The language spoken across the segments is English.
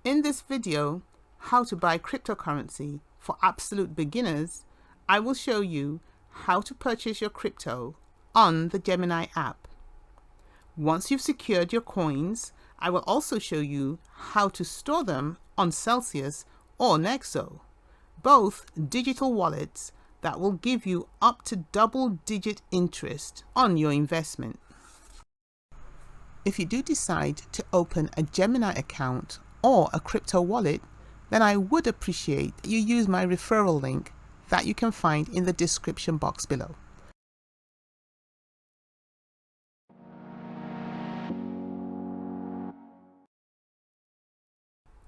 In this video, how to buy cryptocurrency for absolute beginners, I will show you how to purchase your crypto on the GEMINI app. Once you've secured your coins, I will also show you how to store them on Celsius or Nexo, both digital wallets that will give you up to double-digit interest on your investment. If you do decide to open a GEMINI account or a crypto wallet, then I would appreciate you use my referral link that you can find in the description box below.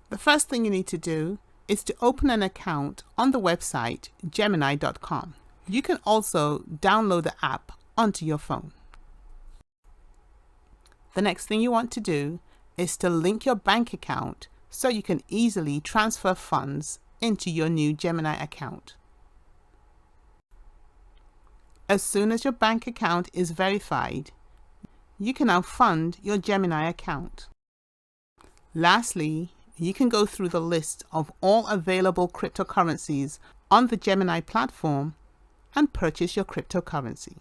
The first thing you need to do is to open an account on the website gemini.com. You can also download the app onto your phone. The next thing you want to do is to link your bank account so you can easily transfer funds into your new GEMINI account. As soon as your bank account is verified, you can now fund your GEMINI account. Lastly, you can go through the list of all available cryptocurrencies on the GEMINI platform and purchase your cryptocurrency.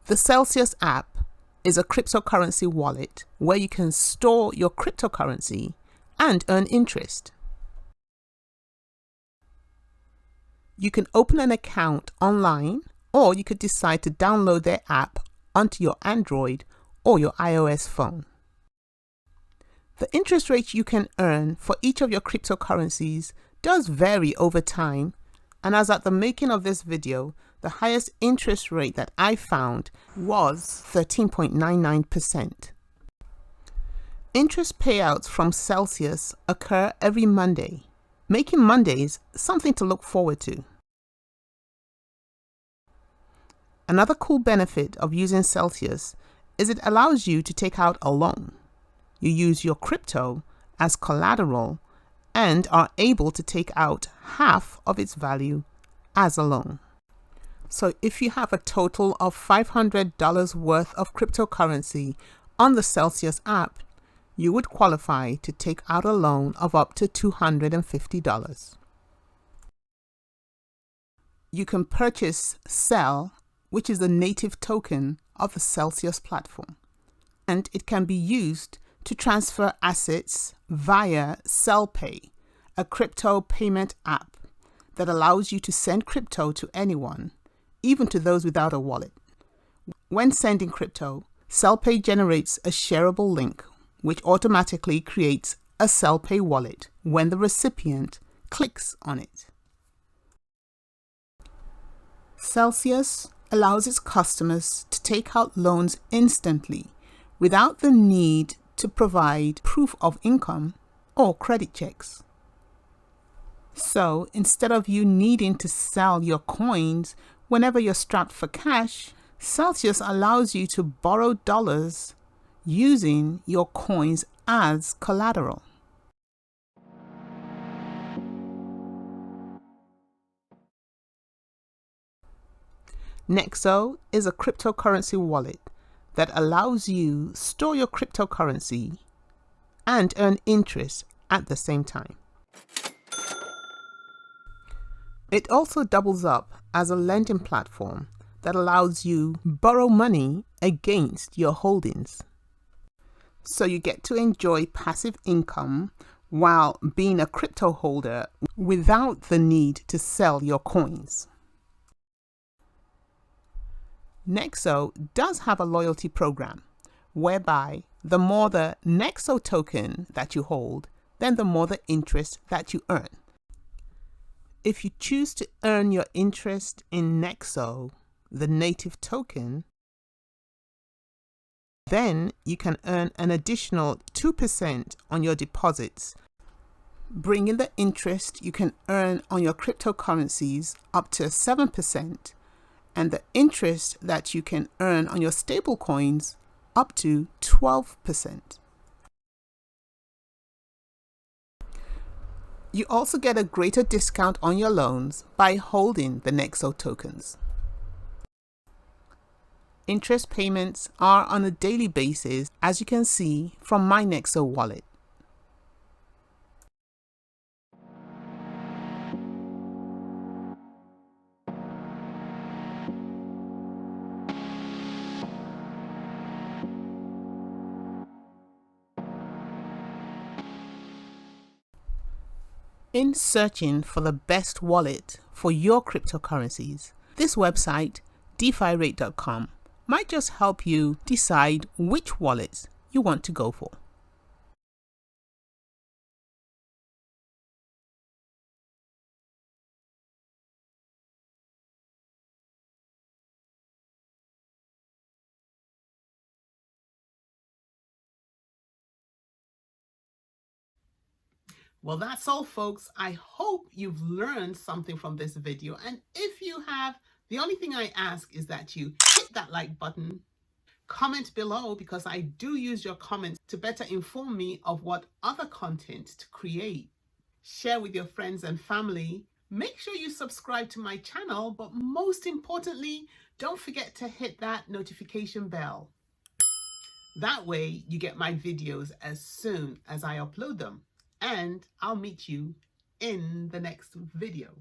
The Celsius app is a cryptocurrency wallet where you can store your cryptocurrency and earn interest. You can open an account online, or you could decide to download their app onto your Android or your iOS phone. The interest rate you can earn for each of your cryptocurrencies does vary over time, and as at the making of this video, the highest interest rate that I found was 13.99%. Interest payouts from Celsius occur every Monday, making Mondays something to look forward to. Another cool benefit of using Celsius is it allows you to take out a loan. You use your crypto as collateral and are able to take out half of its value as a loan. So if you have a total of $500 worth of cryptocurrency on the Celsius app, you would qualify to take out a loan of up to $250. You can purchase CEL, which is the native token of the Celsius platform, and it can be used to transfer assets via CELPay, a crypto payment app that allows you to send crypto to anyone, even to those without a wallet. When sending crypto, CELPay generates a shareable link, which automatically creates a CELPay wallet when the recipient clicks on it. Celsius allows its customers to take out loans instantly without the need to provide proof of income or credit checks. So instead of you needing to sell your coins whenever you're strapped for cash, Celsius allows you to borrow dollars using your coins as collateral. Nexo is a cryptocurrency wallet that allows you store your cryptocurrency and earn interest at the same time. It also doubles up as a lending platform that allows you borrow money against your holdings. So you get to enjoy passive income while being a crypto holder without the need to sell your coins. Nexo does have a loyalty program whereby the more the Nexo token that you hold, then the more the interest that you earn. If you choose to earn your interest in Nexo, the native token, then you can earn an additional 2% on your deposits, bringing the interest you can earn on your cryptocurrencies up to 7%, and the interest that you can earn on your stablecoins up to 12%. You also get a greater discount on your loans by holding the Nexo tokens. Interest payments are on a daily basis, as you can see from my Nexo wallet. In searching for the best wallet for your cryptocurrencies, this website, DeFiRate.com, might just help you decide which wallets you want to go for. Well, that's all, folks. I hope you've learned something from this video. And if you have, the only thing I ask is that you hit that like button, comment below, because I do use your comments to better inform me of what other content to create. Share with your friends and family. Make sure you subscribe to my channel, but most importantly, don't forget to hit that notification bell. That way you get my videos as soon as I upload them. And I'll meet you in the next video.